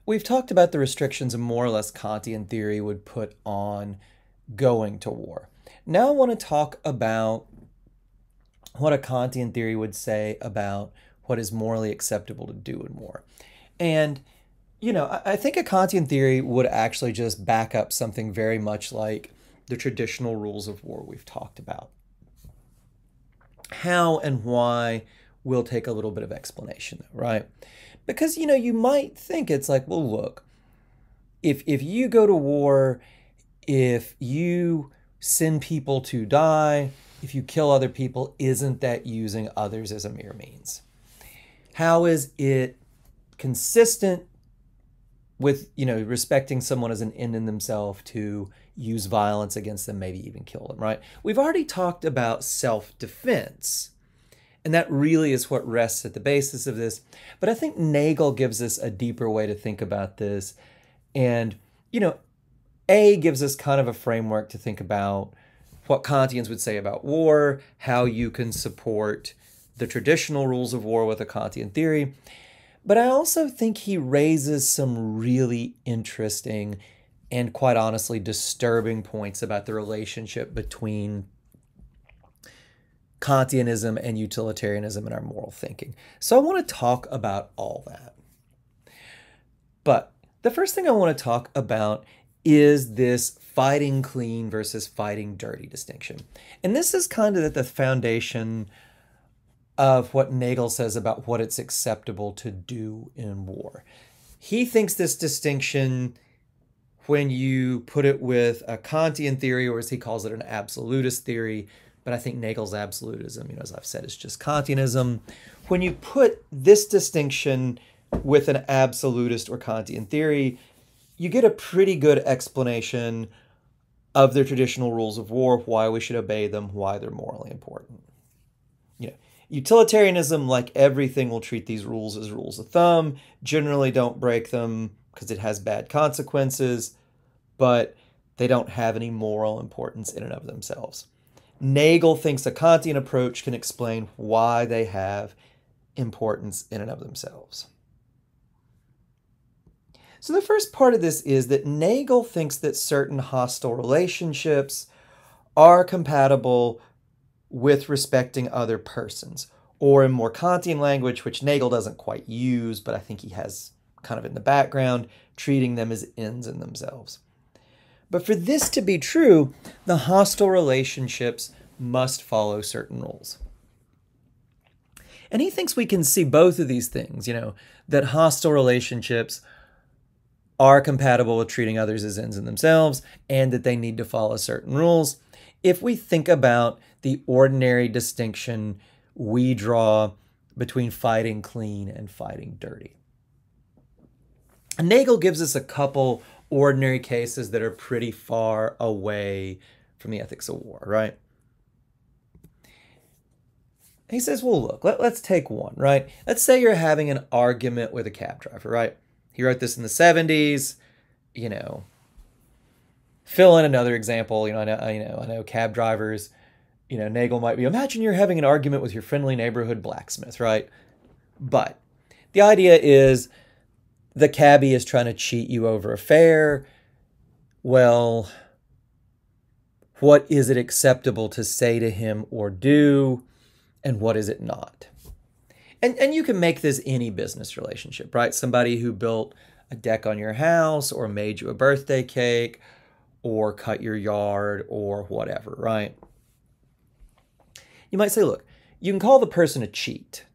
We've talked about the restrictions a more or less Kantian theory would put on going to war. Now I want to talk about what a Kantian theory would say about what is morally acceptable to do in war. And, I think a Kantian theory would actually just back up something very much like the traditional rules of war we've talked about. How and why will take a little bit of explanation, though, right? Because, you might think it's like, well, look, if you go to war, if you send people to die, if you kill other people, isn't that using others as a mere means? How is it consistent with, respecting someone as an end in themselves to use violence against them, maybe even kill them, right? We've already talked about self-defense, and that really is what rests at the basis of this. But I think Nagel gives us a deeper way to think about this. And, A gives us kind of a framework to think about what Kantians would say about war, how you can support the traditional rules of war with a Kantian theory. But I also think he raises some really interesting and, quite honestly, disturbing points about the relationship between Kantianism and utilitarianism in our moral thinking. So I want to talk about all that. But the first thing I want to talk about is this fighting clean versus fighting dirty distinction. And this is kind of at the foundation of what Nagel says about what it's acceptable to do in war. He thinks this distinction, when you put it with a Kantian theory, or as he calls it, an absolutist theory, but I think Nagel's absolutism, as I've said, is just Kantianism. When you put this distinction with an absolutist or Kantian theory, you get a pretty good explanation of the traditional rules of war, why we should obey them, why they're morally important. Utilitarianism, like everything, will treat these rules as rules of thumb, generally don't break them because it has bad consequences, but they don't have any moral importance in and of themselves. Nagel thinks a Kantian approach can explain why they have importance in and of themselves. So the first part of this is that Nagel thinks that certain hostile relationships are compatible with respecting other persons, or in more Kantian language, which Nagel doesn't quite use, but I think he has kind of in the background, treating them as ends in themselves. But for this to be true, the hostile relationships must follow certain rules. And he thinks we can see both of these things, that hostile relationships are compatible with treating others as ends in themselves, and that they need to follow certain rules. If we think about the ordinary distinction we draw between fighting clean and fighting dirty. And Nagel gives us a couple ordinary cases that are pretty far away from the ethics of war, right? He says, well, look, let's take one, right? Let's say you're having an argument with a cab driver, right? He wrote this in the 70s, Fill in another example. I know cab drivers, Nagel might be, imagine you're having an argument with your friendly neighborhood blacksmith, right? But the idea is the cabbie is trying to cheat you over a fare. Well, what is it acceptable to say to him or do, and what is it not? And you can make this any business relationship, right? Somebody who built a deck on your house or made you a birthday cake or cut your yard or whatever, right? You might say, look, you can call the person a cheat.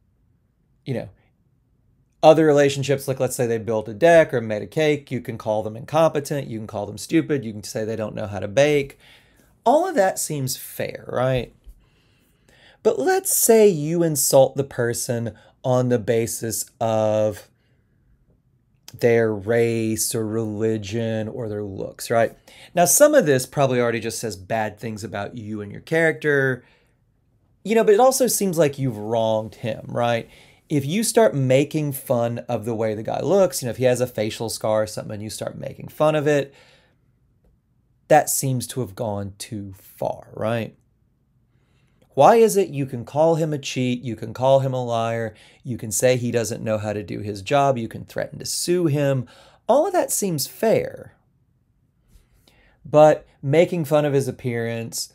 Other relationships, like let's say they built a deck or made a cake, you can call them incompetent, you can call them stupid, you can say they don't know how to bake. All of that seems fair, right? But let's say you insult the person on the basis of their race or religion or their looks, right? Now, some of this probably already just says bad things about you and your character, but it also seems like you've wronged him, right? If you start making fun of the way the guy looks, if he has a facial scar or something and you start making fun of it, that seems to have gone too far, right? Why is it you can call him a cheat, you can call him a liar, you can say he doesn't know how to do his job, you can threaten to sue him, All of that seems fair. But making fun of his appearance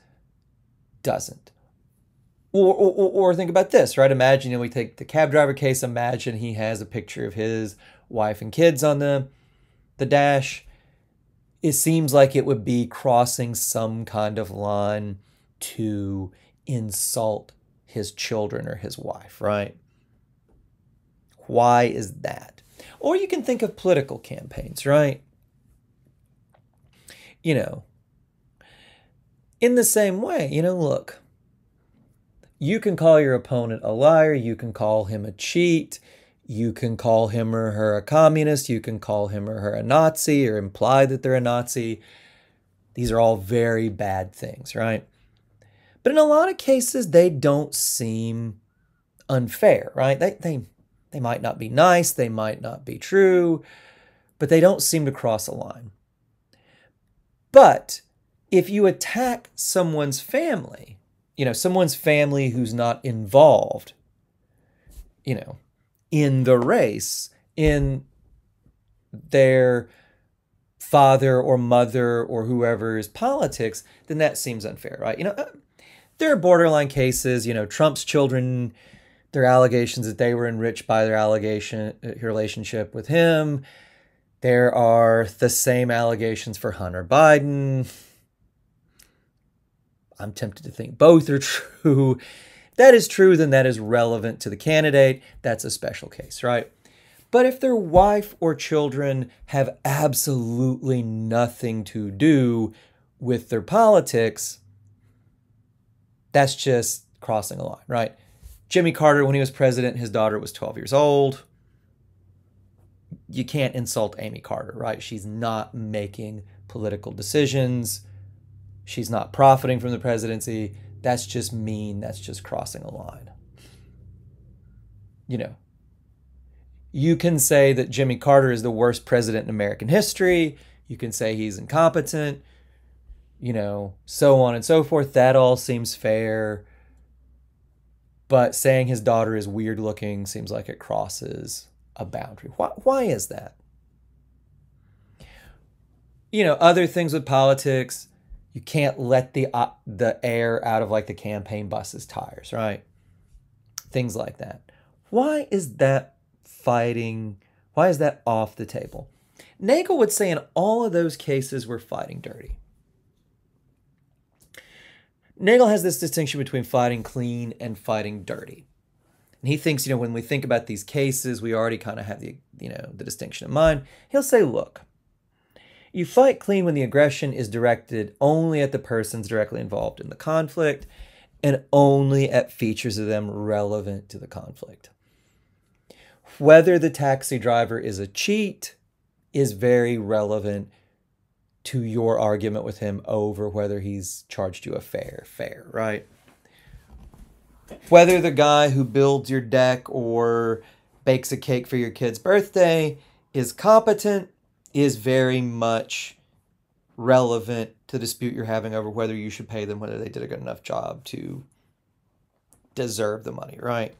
doesn't. Or think about this, right? Imagine, we take the cab driver case. Imagine he has a picture of his wife and kids on the dash. It seems like it would be crossing some kind of line to insult his children or his wife, right? Why is that? Or you can think of political campaigns, right? In the same way, look, you can call your opponent a liar. You can call him a cheat. You can call him or her a communist. You can call him or her a Nazi or imply that they're a Nazi. These are all very bad things, right? But in a lot of cases, they don't seem unfair, right? They might not be nice. They might not be true, but they don't seem to cross a line. But if you attack someone's family, someone's family who's not involved, in the race, in their father or mother or whoever's politics, then that seems unfair, right? There are borderline cases, Trump's children, their allegations that they were enriched by their relationship with him. There are the same allegations for Hunter Biden. I'm tempted to think both are true. If that is true, then that is relevant to the candidate. That's a special case, right? But if their wife or children have absolutely nothing to do with their politics, that's just crossing a line, right? Jimmy Carter, when he was president, his daughter was 12 years old. You can't insult Amy Carter, right? She's not making political decisions. She's not profiting from the presidency. That's just mean. That's just crossing a line. You can say that Jimmy Carter is the worst president in American history. You can say he's incompetent, so on and so forth. That all seems fair. But saying his daughter is weird looking seems like it crosses a boundary. Why is that? Other things with politics, you can't let the air out of the campaign bus's tires, right? Things like that. Why is that fighting? Why is that off the table? Nagel would say in all of those cases, we're fighting dirty. Nagel has this distinction between fighting clean and fighting dirty. And he thinks, when we think about these cases, we already kind of have the distinction in mind. He'll say, look, you fight clean when the aggression is directed only at the persons directly involved in the conflict and only at features of them relevant to the conflict. Whether the taxi driver is a cheat is very relevant to your argument with him over whether he's charged you a fare, right? Whether the guy who builds your deck or bakes a cake for your kid's birthday is competent is very much relevant to the dispute you're having over whether you should pay them, whether they did a good enough job to deserve the money, right?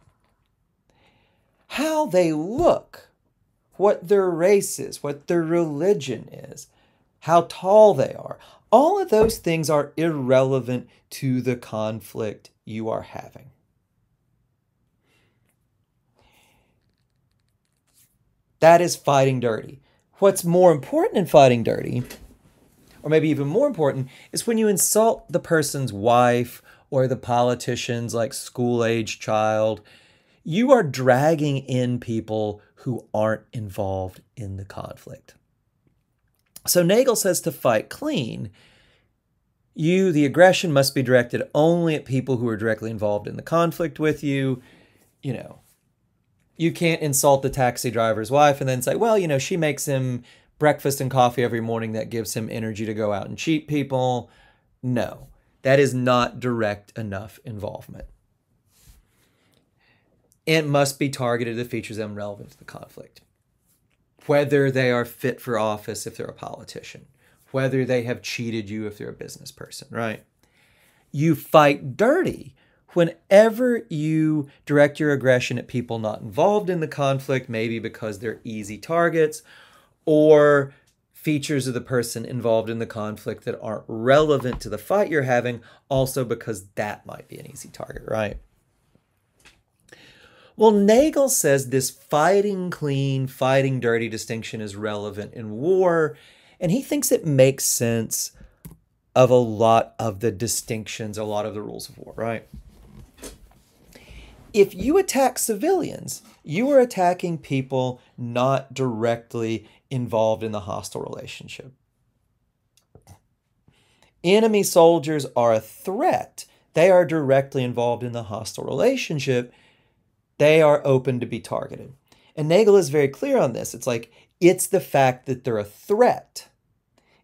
How they look, what their race is, what their religion is, how tall they are, all of those things are irrelevant to the conflict you are having. That is fighting dirty. What's more important in fighting dirty, or maybe even more important, is when you insult the person's wife or the politician's school-age child, you are dragging in people who aren't involved in the conflict. So Nagel says to fight clean, the aggression must be directed only at people who are directly involved in the conflict with you. You can't insult the taxi driver's wife and then say, well, she makes him breakfast and coffee every morning that gives him energy to go out and cheat people. No, that is not direct enough involvement. It must be targeted at the features that are relevant to the conflict. Whether they are fit for office if they're a politician, whether they have cheated you if they're a business person, right? You fight dirty whenever you direct your aggression at people not involved in the conflict, maybe because they're easy targets, or features of the person involved in the conflict that aren't relevant to the fight you're having, also because that might be an easy target, right? Well, Nagel says this fighting clean, fighting dirty distinction is relevant in war, and he thinks it makes sense of a lot of the distinctions, a lot of the rules of war, right? If you attack civilians, you are attacking people not directly involved in the hostile relationship. Enemy soldiers are a threat. They are directly involved in the hostile relationship. They are open to be targeted. And Nagel is very clear on this. It's like, it's the fact that they're a threat.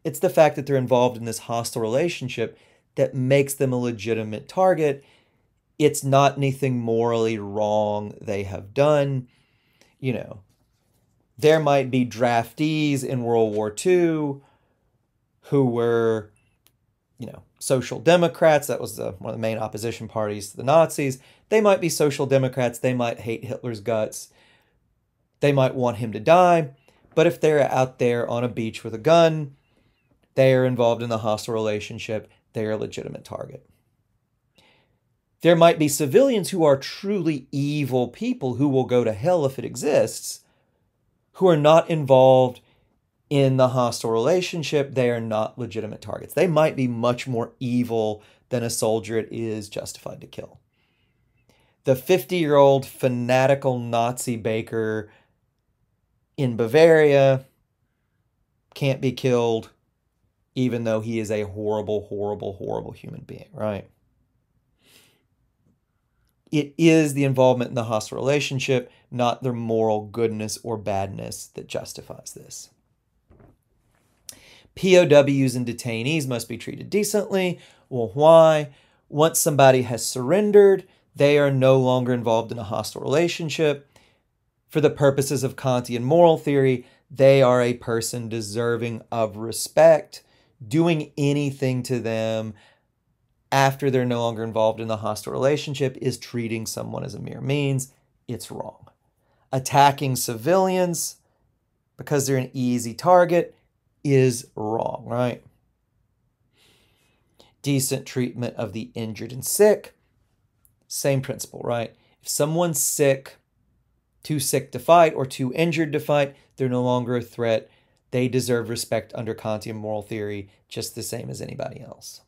It's the fact that they're involved in this hostile relationship that makes them a legitimate target. It's not anything morally wrong they have done. You know, there might be draftees in World War II who were, social democrats. That was one of the main opposition parties to the Nazis. They might be social democrats. They might hate Hitler's guts. They might want him to die. But if they're out there on a beach with a gun, they are involved in the hostile relationship. They are a legitimate target. There might be civilians who are truly evil people who will go to hell if it exists, who are not involved in the hostile relationship. They are not legitimate targets. They might be much more evil than a soldier it is justified to kill. The 50-year-old fanatical Nazi baker in Bavaria can't be killed, even though he is a horrible, horrible, horrible human being, right? It is the involvement in the hostile relationship, not their moral goodness or badness, that justifies this. POWs and detainees must be treated decently. Well, why? Once somebody has surrendered, they are no longer involved in a hostile relationship. For the purposes of Kantian moral theory, they are a person deserving of respect. Doing anything to them after they're no longer involved in the hostile relationship is treating someone as a mere means. It's wrong. Attacking civilians because they're an easy target is wrong, right? Decent treatment of the injured and sick, same principle, right? If someone's sick, too sick to fight or too injured to fight, they're no longer a threat. They deserve respect under Kantian moral theory just the same as anybody else.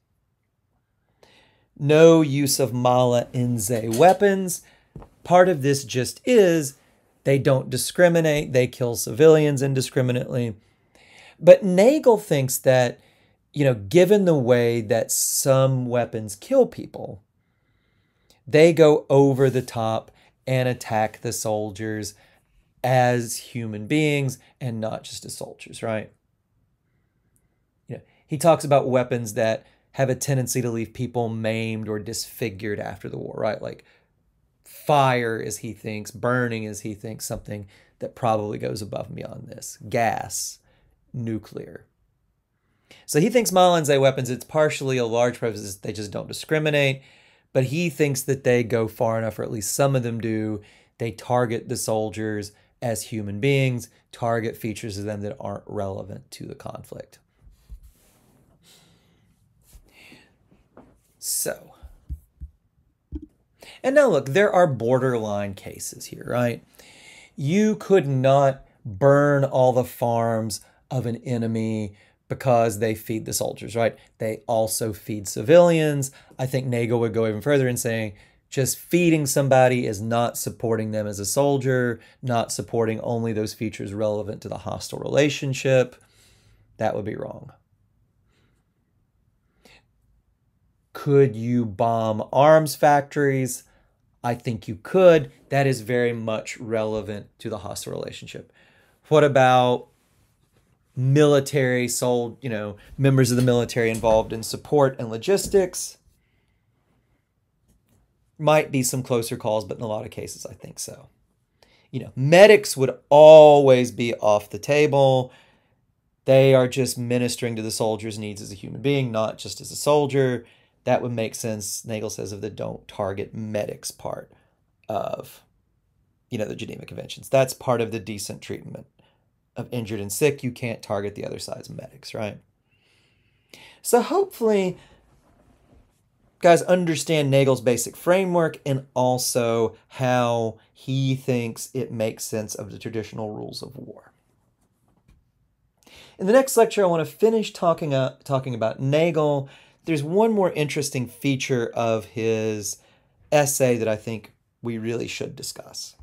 No use of mala inze weapons. Part of this just is they don't discriminate. They kill civilians indiscriminately. But Nagel thinks that, given the way that some weapons kill people, they go over the top and attack the soldiers as human beings and not just as soldiers, right? He talks about weapons that have a tendency to leave people maimed or disfigured after the war, right? Like fire, as he thinks, burning, as he thinks, something that probably goes above and beyond this. Gas, nuclear. So he thinks Malinze weapons, it's partially a large purpose, they just don't discriminate, but he thinks that they go far enough, or at least some of them do. They target the soldiers as human beings, target features of them that aren't relevant to the conflict. So, and now look, there are borderline cases here, right? You could not burn all the farms of an enemy because they feed the soldiers, right? They also feed civilians. I think Nagel would go even further in saying just feeding somebody is not supporting them as a soldier, not supporting only those features relevant to the hostile relationship. That would be wrong. Could you bomb arms factories? I think you could. That is very much relevant to the hostile relationship. What about military members of the military involved in support and logistics? Might be some closer calls, but in a lot of cases, I think so. Medics would always be off the table. They are just ministering to the soldier's needs as a human being, not just as a soldier. That would make sense, Nagel says, of the don't target medics part of, the Geneva Conventions. That's part of the decent treatment of injured and sick, you can't target the other side's medics, right? So hopefully, guys understand Nagel's basic framework and also how he thinks it makes sense of the traditional rules of war. In the next lecture, I want to finish talking about Nagel. There's one more interesting feature of his essay that I think we really should discuss.